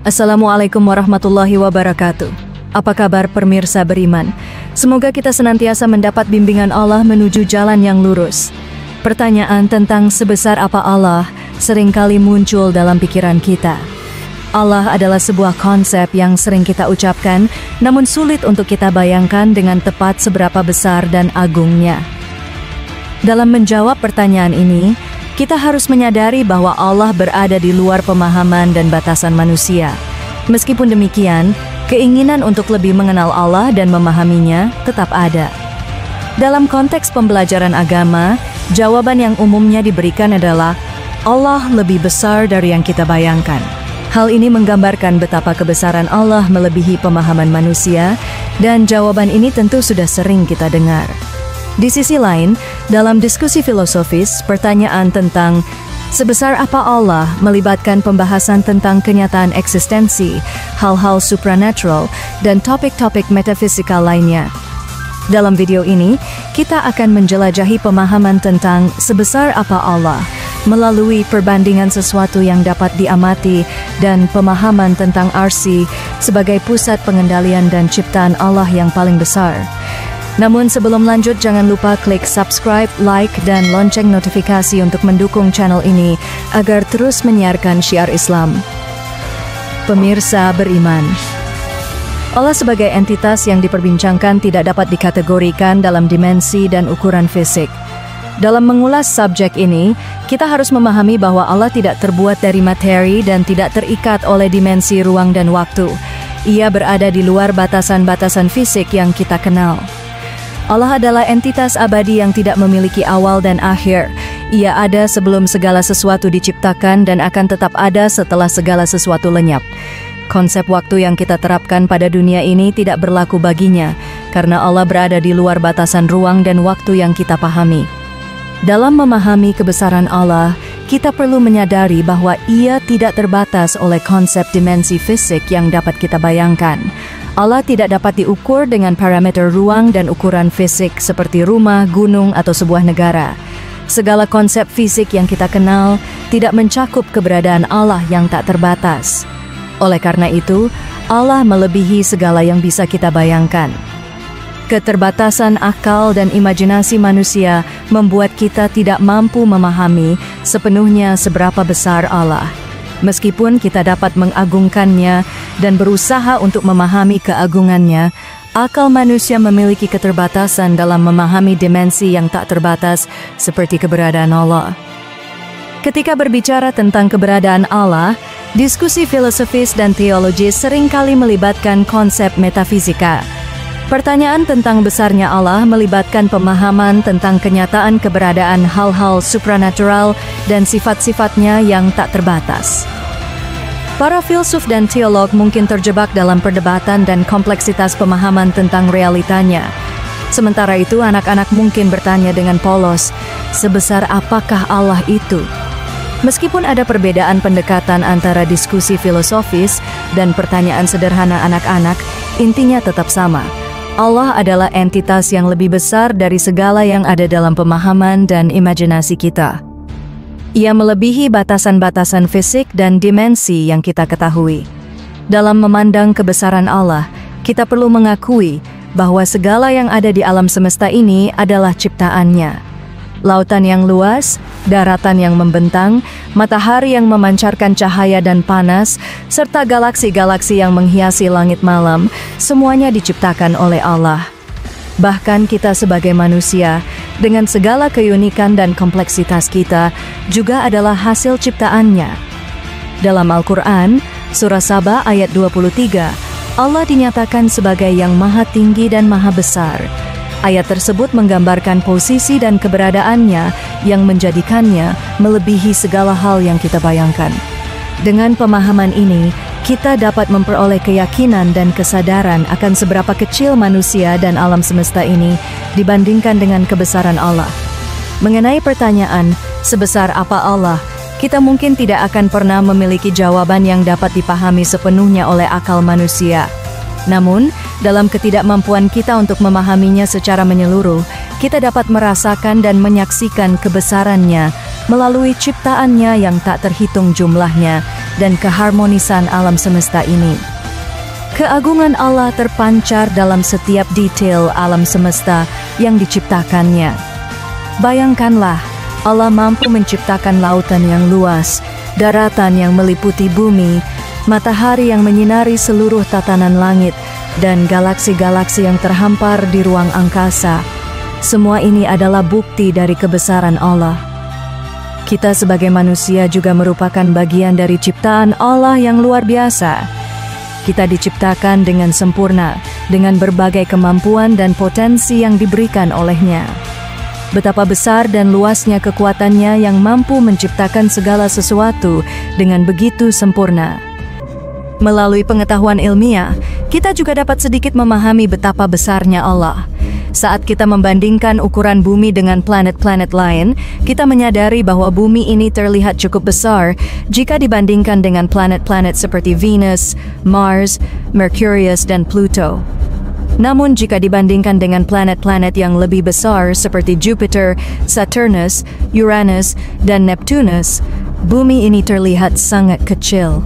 Assalamualaikum warahmatullahi wabarakatuh. Apa kabar pemirsa beriman? Semoga kita senantiasa mendapat bimbingan Allah menuju jalan yang lurus. Pertanyaan tentang sebesar apa Allah seringkali muncul dalam pikiran kita. Allah adalah sebuah konsep yang sering kita ucapkan, namun sulit untuk kita bayangkan dengan tepat seberapa besar dan agungnya. Dalam menjawab pertanyaan ini, kita harus menyadari bahwa Allah berada di luar pemahaman dan batasan manusia. Meskipun demikian, keinginan untuk lebih mengenal Allah dan memahaminya tetap ada. Dalam konteks pembelajaran agama, jawaban yang umumnya diberikan adalah Allah lebih besar dari yang kita bayangkan. Hal ini menggambarkan betapa kebesaran Allah melebihi pemahaman manusia, dan jawaban ini tentu sudah sering kita dengar. Di sisi lain, dalam diskusi filosofis, pertanyaan tentang sebesar apa Allah melibatkan pembahasan tentang kenyataan eksistensi, hal-hal supranatural, dan topik-topik metafisikal lainnya. Dalam video ini, kita akan menjelajahi pemahaman tentang sebesar apa Allah melalui perbandingan sesuatu yang dapat diamati dan pemahaman tentang arsi sebagai pusat pengendalian dan ciptaan Allah yang paling besar. Namun sebelum lanjut, jangan lupa klik subscribe, like, dan lonceng notifikasi untuk mendukung channel ini agar terus menyiarkan syiar Islam. Pemirsa beriman, Allah sebagai entitas yang diperbincangkan tidak dapat dikategorikan dalam dimensi dan ukuran fisik. Dalam mengulas subjek ini, kita harus memahami bahwa Allah tidak terbuat dari materi dan tidak terikat oleh dimensi ruang dan waktu. Ia berada di luar batasan-batasan fisik yang kita kenal. Allah adalah entitas abadi yang tidak memiliki awal dan akhir. Ia ada sebelum segala sesuatu diciptakan dan akan tetap ada setelah segala sesuatu lenyap. Konsep waktu yang kita terapkan pada dunia ini tidak berlaku baginya, karena Allah berada di luar batasan ruang dan waktu yang kita pahami. Dalam memahami kebesaran Allah, kita perlu menyadari bahwa Ia tidak terbatas oleh konsep dimensi fisik yang dapat kita bayangkan. Allah tidak dapat diukur dengan parameter ruang dan ukuran fisik seperti rumah, gunung, atau sebuah negara. Segala konsep fisik yang kita kenal tidak mencakup keberadaan Allah yang tak terbatas. Oleh karena itu, Allah melebihi segala yang bisa kita bayangkan. Keterbatasan akal dan imajinasi manusia membuat kita tidak mampu memahami sepenuhnya seberapa besar Allah. Meskipun kita dapat mengagungkannya dan berusaha untuk memahami keagungannya, akal manusia memiliki keterbatasan dalam memahami dimensi yang tak terbatas seperti keberadaan Allah. Ketika berbicara tentang keberadaan Allah, diskusi filosofis dan teologis seringkali melibatkan konsep metafisika. Pertanyaan tentang besarnya Allah melibatkan pemahaman tentang kenyataan keberadaan hal-hal supranatural dan sifat-sifatnya yang tak terbatas. Para filsuf dan teolog mungkin terjebak dalam perdebatan dan kompleksitas pemahaman tentang realitanya. Sementara itu, anak-anak mungkin bertanya dengan polos, sebesar apakah Allah itu? Meskipun ada perbedaan pendekatan antara diskusi filosofis dan pertanyaan sederhana anak-anak, intinya tetap sama. Allah adalah entitas yang lebih besar dari segala yang ada dalam pemahaman dan imajinasi kita. Ia melebihi batasan-batasan fisik dan dimensi yang kita ketahui. Dalam memandang kebesaran Allah, kita perlu mengakui bahwa segala yang ada di alam semesta ini adalah ciptaannya. Lautan yang luas, daratan yang membentang, matahari yang memancarkan cahaya dan panas, serta galaksi-galaksi yang menghiasi langit malam, semuanya diciptakan oleh Allah. Bahkan kita sebagai manusia, dengan segala keunikan dan kompleksitas kita, juga adalah hasil ciptaannya. Dalam Al-Quran, Surah Saba ayat 23, Allah dinyatakan sebagai yang maha tinggi dan maha besar. Ayat tersebut menggambarkan posisi dan keberadaannya yang menjadikannya melebihi segala hal yang kita bayangkan. Dengan pemahaman ini, kita dapat memperoleh keyakinan dan kesadaran akan seberapa kecil manusia dan alam semesta ini dibandingkan dengan kebesaran Allah. Mengenai pertanyaan, sebesar apa Allah, kita mungkin tidak akan pernah memiliki jawaban yang dapat dipahami sepenuhnya oleh akal manusia. Namun, dalam ketidakmampuan kita untuk memahaminya secara menyeluruh, kita dapat merasakan dan menyaksikan kebesarannya melalui ciptaannya yang tak terhitung jumlahnya dan keharmonisan alam semesta ini. Keagungan Allah terpancar dalam setiap detail alam semesta yang diciptakannya. Bayangkanlah, Allah mampu menciptakan lautan yang luas, daratan yang meliputi bumi, matahari yang menyinari seluruh tatanan langit, dan galaksi-galaksi yang terhampar di ruang angkasa. Semua ini adalah bukti dari kebesaran Allah. Kita sebagai manusia juga merupakan bagian dari ciptaan Allah yang luar biasa. Kita diciptakan dengan sempurna, dengan berbagai kemampuan dan potensi yang diberikan olehnya. Betapa besar dan luasnya kekuatannya yang mampu menciptakan segala sesuatu dengan begitu sempurna. Melalui pengetahuan ilmiah, kita juga dapat sedikit memahami betapa besarnya Allah. Saat kita membandingkan ukuran bumi dengan planet-planet lain, kita menyadari bahwa bumi ini terlihat cukup besar jika dibandingkan dengan planet-planet seperti Venus, Mars, Merkurius, dan Pluto. Namun jika dibandingkan dengan planet-planet yang lebih besar seperti Jupiter, Saturnus, Uranus, dan Neptunus, bumi ini terlihat sangat kecil.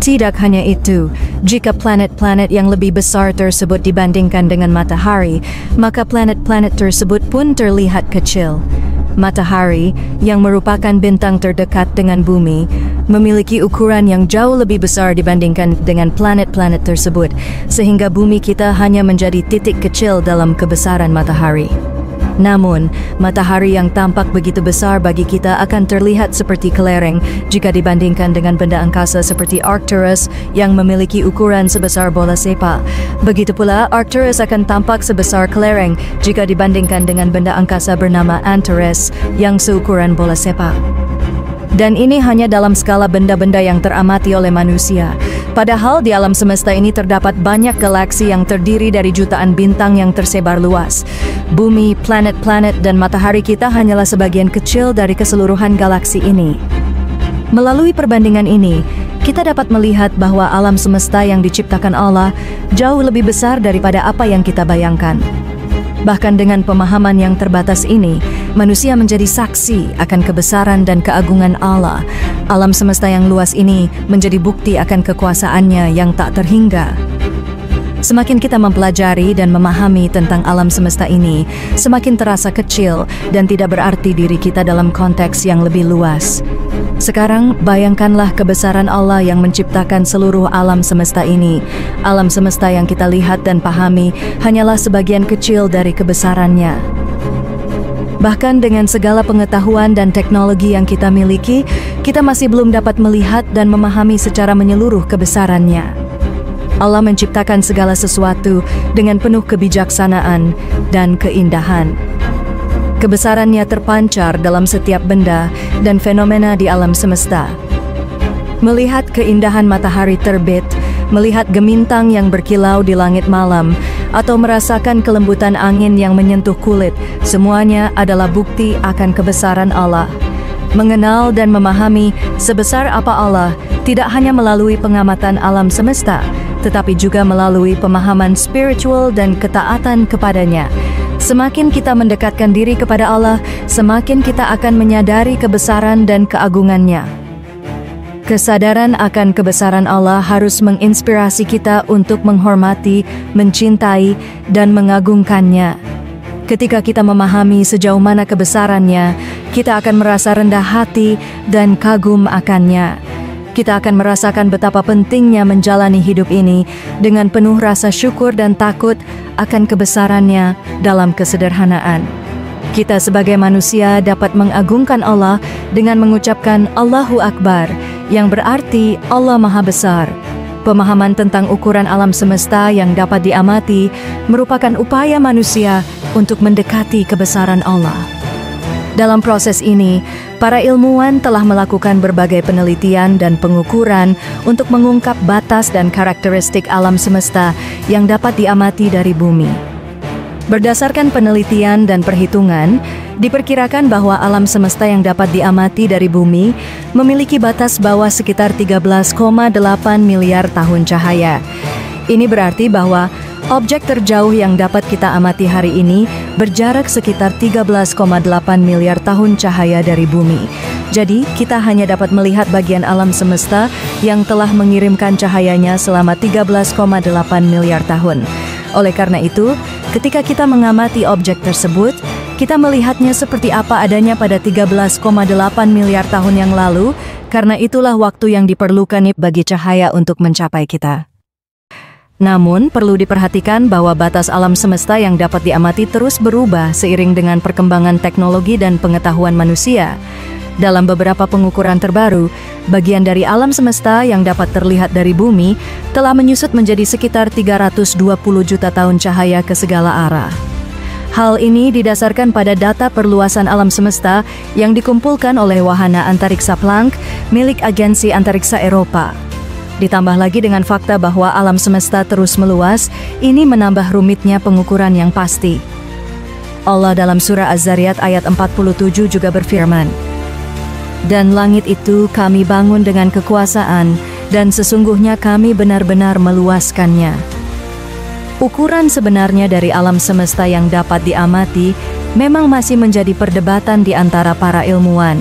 Tidak hanya itu, jika planet-planet yang lebih besar tersebut dibandingkan dengan matahari, maka planet-planet tersebut pun terlihat kecil. Matahari, yang merupakan bintang terdekat dengan bumi, memiliki ukuran yang jauh lebih besar dibandingkan dengan planet-planet tersebut, sehingga bumi kita hanya menjadi titik kecil dalam kebesaran matahari. Namun, matahari yang tampak begitu besar bagi kita akan terlihat seperti kelereng jika dibandingkan dengan benda angkasa seperti Arcturus yang memiliki ukuran sebesar bola sepak. Begitu pula, Arcturus akan tampak sebesar kelereng jika dibandingkan dengan benda angkasa bernama Antares yang seukuran bola sepak. Dan ini hanya dalam skala benda-benda yang teramati oleh manusia. Padahal di alam semesta ini terdapat banyak galaksi yang terdiri dari jutaan bintang yang tersebar luas. Bumi, planet-planet, dan matahari kita hanyalah sebagian kecil dari keseluruhan galaksi ini. Melalui perbandingan ini, kita dapat melihat bahwa alam semesta yang diciptakan Allah jauh lebih besar daripada apa yang kita bayangkan. Bahkan dengan pemahaman yang terbatas ini, manusia menjadi saksi akan kebesaran dan keagungan Allah. Alam semesta yang luas ini menjadi bukti akan kekuasaannya yang tak terhingga. Semakin kita mempelajari dan memahami tentang alam semesta ini, semakin terasa kecil dan tidak berarti diri kita dalam konteks yang lebih luas. Sekarang, bayangkanlah kebesaran Allah yang menciptakan seluruh alam semesta ini. Alam semesta yang kita lihat dan pahami hanyalah sebagian kecil dari kebesarannya. Bahkan dengan segala pengetahuan dan teknologi yang kita miliki, kita masih belum dapat melihat dan memahami secara menyeluruh kebesarannya. Allah menciptakan segala sesuatu dengan penuh kebijaksanaan dan keindahan. Kebesarannya terpancar dalam setiap benda dan fenomena di alam semesta. Melihat keindahan matahari terbit, melihat gemintang yang berkilau di langit malam, atau merasakan kelembutan angin yang menyentuh kulit, semuanya adalah bukti akan kebesaran Allah. Mengenal dan memahami sebesar apa Allah tidak hanya melalui pengamatan alam semesta, tetapi juga melalui pemahaman spiritual dan ketaatan kepadanya. Semakin kita mendekatkan diri kepada Allah, semakin kita akan menyadari kebesaran dan keagungannya. Kesadaran akan kebesaran Allah harus menginspirasi kita untuk menghormati, mencintai, dan mengagungkannya. Ketika kita memahami sejauh mana kebesarannya, kita akan merasa rendah hati dan kagum akannya. Kita akan merasakan betapa pentingnya menjalani hidup ini dengan penuh rasa syukur dan takut akan kebesarannya dalam kesederhanaan. Kita sebagai manusia dapat mengagungkan Allah dengan mengucapkan Allahu Akbar, yang berarti Allah Maha Besar. Pemahaman tentang ukuran alam semesta yang dapat diamati merupakan upaya manusia untuk mendekati kebesaran Allah. Dalam proses ini, para ilmuwan telah melakukan berbagai penelitian dan pengukuran untuk mengungkap batas dan karakteristik alam semesta yang dapat diamati dari bumi. Berdasarkan penelitian dan perhitungan, diperkirakan bahwa alam semesta yang dapat diamati dari bumi memiliki batas bawah sekitar 13,8 miliar tahun cahaya. Ini berarti bahwa objek terjauh yang dapat kita amati hari ini berjarak sekitar 13,8 miliar tahun cahaya dari bumi. Jadi, kita hanya dapat melihat bagian alam semesta yang telah mengirimkan cahayanya selama 13,8 miliar tahun. Oleh karena itu, ketika kita mengamati objek tersebut, kita melihatnya seperti apa adanya pada 13,8 miliar tahun yang lalu, karena itulah waktu yang diperlukan bagi cahaya untuk mencapai kita. Namun, perlu diperhatikan bahwa batas alam semesta yang dapat diamati terus berubah seiring dengan perkembangan teknologi dan pengetahuan manusia. Dalam beberapa pengukuran terbaru, bagian dari alam semesta yang dapat terlihat dari bumi telah menyusut menjadi sekitar 320 juta tahun cahaya ke segala arah. Hal ini didasarkan pada data perluasan alam semesta yang dikumpulkan oleh Wahana Antariksa Planck milik Agensi Antariksa Eropa. Ditambah lagi dengan fakta bahwa alam semesta terus meluas, ini menambah rumitnya pengukuran yang pasti. Allah dalam surah Az-Zariyat ayat 47 juga berfirman, "Dan langit itu kami bangun dengan kekuasaan, dan sesungguhnya kami benar-benar meluaskannya." Ukuran sebenarnya dari alam semesta yang dapat diamati memang masih menjadi perdebatan di antara para ilmuwan.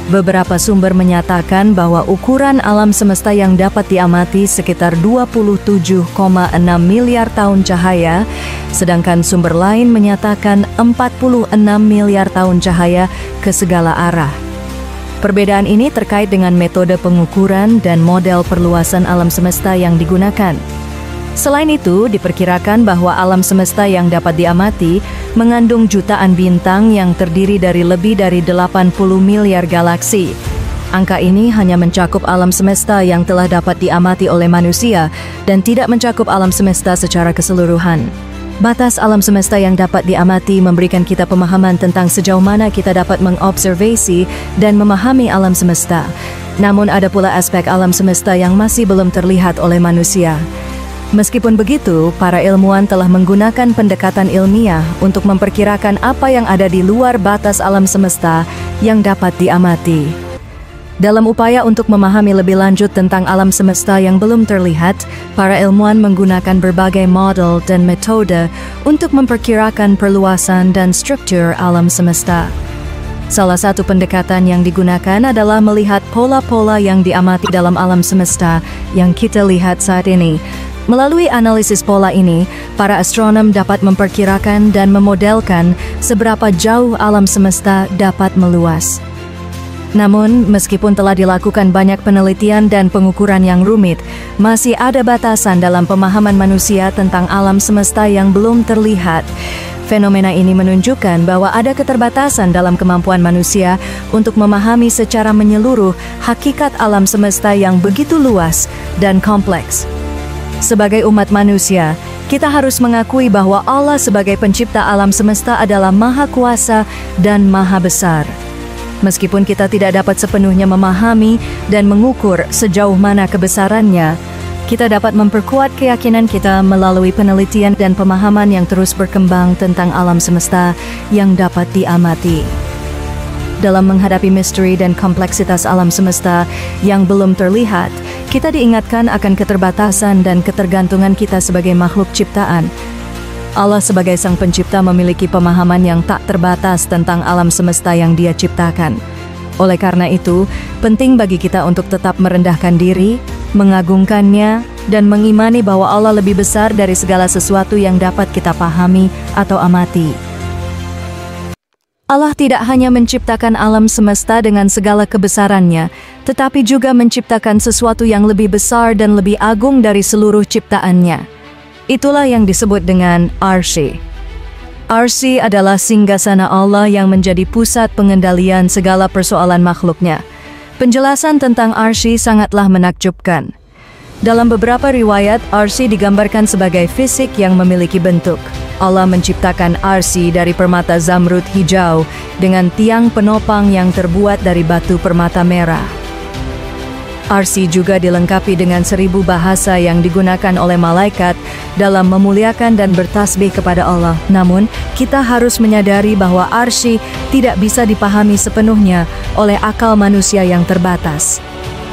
Beberapa sumber menyatakan bahwa ukuran alam semesta yang dapat diamati sekitar 27,6 miliar tahun cahaya, sedangkan sumber lain menyatakan 46 miliar tahun cahaya ke segala arah. Perbedaan ini terkait dengan metode pengukuran dan model perluasan alam semesta yang digunakan. Selain itu, diperkirakan bahwa alam semesta yang dapat diamati mengandung jutaan bintang yang terdiri dari lebih dari 80 miliar galaksi. Angka ini hanya mencakup alam semesta yang telah dapat diamati oleh manusia dan tidak mencakup alam semesta secara keseluruhan. Batas alam semesta yang dapat diamati memberikan kita pemahaman tentang sejauh mana kita dapat mengobservasi dan memahami alam semesta. Namun ada pula aspek alam semesta yang masih belum terlihat oleh manusia. Meskipun begitu, para ilmuwan telah menggunakan pendekatan ilmiah untuk memperkirakan apa yang ada di luar batas alam semesta yang dapat diamati. Dalam upaya untuk memahami lebih lanjut tentang alam semesta yang belum terlihat, para ilmuwan menggunakan berbagai model dan metode untuk memperkirakan perluasan dan struktur alam semesta. Salah satu pendekatan yang digunakan adalah melihat pola-pola yang diamati dalam alam semesta yang kita lihat saat ini. Melalui analisis pola ini, para astronom dapat memperkirakan dan memodelkan seberapa jauh alam semesta dapat meluas. Namun, meskipun telah dilakukan banyak penelitian dan pengukuran yang rumit, masih ada batasan dalam pemahaman manusia tentang alam semesta yang belum terlihat. Fenomena ini menunjukkan bahwa ada keterbatasan dalam kemampuan manusia untuk memahami secara menyeluruh hakikat alam semesta yang begitu luas dan kompleks. Sebagai umat manusia, kita harus mengakui bahwa Allah sebagai pencipta alam semesta adalah Maha Kuasa dan Maha Besar. Meskipun kita tidak dapat sepenuhnya memahami dan mengukur sejauh mana kebesarannya, kita dapat memperkuat keyakinan kita melalui penelitian dan pemahaman yang terus berkembang tentang alam semesta yang dapat diamati. Dalam menghadapi misteri dan kompleksitas alam semesta yang belum terlihat, kita diingatkan akan keterbatasan dan ketergantungan kita sebagai makhluk ciptaan. Allah sebagai Sang Pencipta memiliki pemahaman yang tak terbatas tentang alam semesta yang Dia ciptakan. Oleh karena itu, penting bagi kita untuk tetap merendahkan diri, mengagungkannya, dan mengimani bahwa Allah lebih besar dari segala sesuatu yang dapat kita pahami atau amati. Allah tidak hanya menciptakan alam semesta dengan segala kebesarannya, tetapi juga menciptakan sesuatu yang lebih besar dan lebih agung dari seluruh ciptaannya. Itulah yang disebut dengan Arsy. Arsy adalah singgasana Allah yang menjadi pusat pengendalian segala persoalan makhluknya. Penjelasan tentang Arsy sangatlah menakjubkan. Dalam beberapa riwayat, Arsy digambarkan sebagai fisik yang memiliki bentuk. Allah menciptakan Arsy dari permata zamrud hijau dengan tiang penopang yang terbuat dari batu permata merah. Arsy juga dilengkapi dengan 1000 bahasa yang digunakan oleh malaikat dalam memuliakan dan bertasbih kepada Allah. Namun, kita harus menyadari bahwa Arsy tidak bisa dipahami sepenuhnya oleh akal manusia yang terbatas.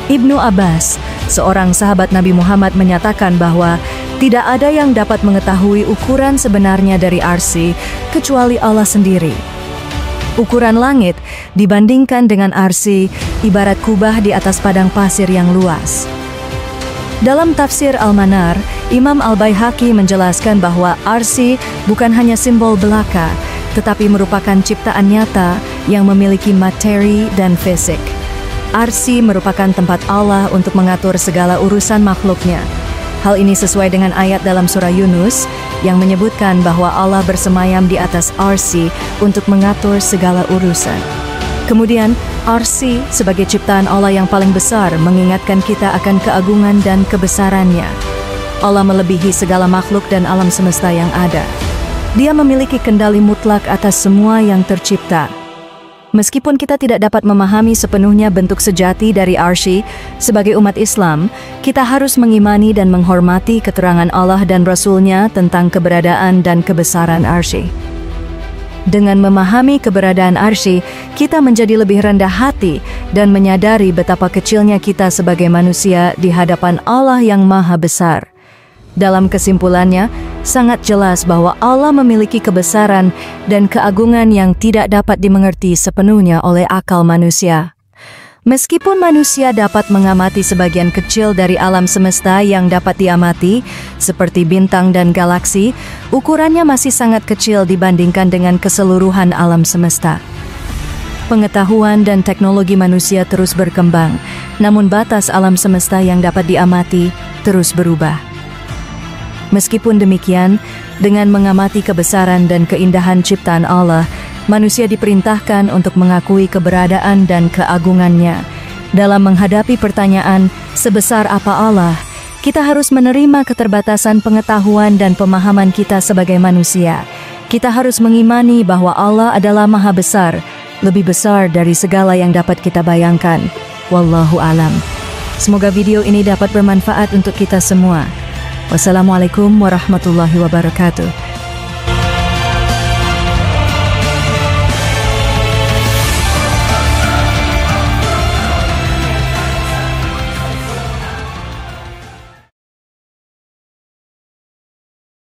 Ibnu Abbas, seorang sahabat Nabi Muhammad, menyatakan bahwa tidak ada yang dapat mengetahui ukuran sebenarnya dari Arsy kecuali Allah sendiri. Ukuran langit dibandingkan dengan arsy ibarat kubah di atas padang pasir yang luas. Dalam tafsir Al-Manar, Imam Al-Baihaqi menjelaskan bahwa arsy bukan hanya simbol belaka, tetapi merupakan ciptaan nyata yang memiliki materi dan fisik. Arsy merupakan tempat Allah untuk mengatur segala urusan makhluknya. Hal ini sesuai dengan ayat dalam surah Yunus yang menyebutkan bahwa Allah bersemayam di atas arsy untuk mengatur segala urusan. Kemudian, arsy sebagai ciptaan Allah yang paling besar mengingatkan kita akan keagungan dan kebesarannya. Allah melebihi segala makhluk dan alam semesta yang ada. Dia memiliki kendali mutlak atas semua yang tercipta. Meskipun kita tidak dapat memahami sepenuhnya bentuk sejati dari arsy, sebagai umat Islam, kita harus mengimani dan menghormati keterangan Allah dan Rasul-Nya tentang keberadaan dan kebesaran arsy. Dengan memahami keberadaan arsy, kita menjadi lebih rendah hati dan menyadari betapa kecilnya kita sebagai manusia di hadapan Allah yang Maha Besar. Dalam kesimpulannya, sangat jelas bahwa Allah memiliki kebesaran dan keagungan yang tidak dapat dimengerti sepenuhnya oleh akal manusia. Meskipun manusia dapat mengamati sebagian kecil dari alam semesta yang dapat diamati, seperti bintang dan galaksi, ukurannya masih sangat kecil dibandingkan dengan keseluruhan alam semesta. Pengetahuan dan teknologi manusia terus berkembang, namun batas alam semesta yang dapat diamati terus berubah. Meskipun demikian, dengan mengamati kebesaran dan keindahan ciptaan Allah, manusia diperintahkan untuk mengakui keberadaan dan keagungannya. Dalam menghadapi pertanyaan, sebesar apa Allah, kita harus menerima keterbatasan pengetahuan dan pemahaman kita sebagai manusia. Kita harus mengimani bahwa Allah adalah Maha Besar, lebih besar dari segala yang dapat kita bayangkan. Wallahu alam. Semoga video ini dapat bermanfaat untuk kita semua. Wassalamualaikum warahmatullahi wabarakatuh.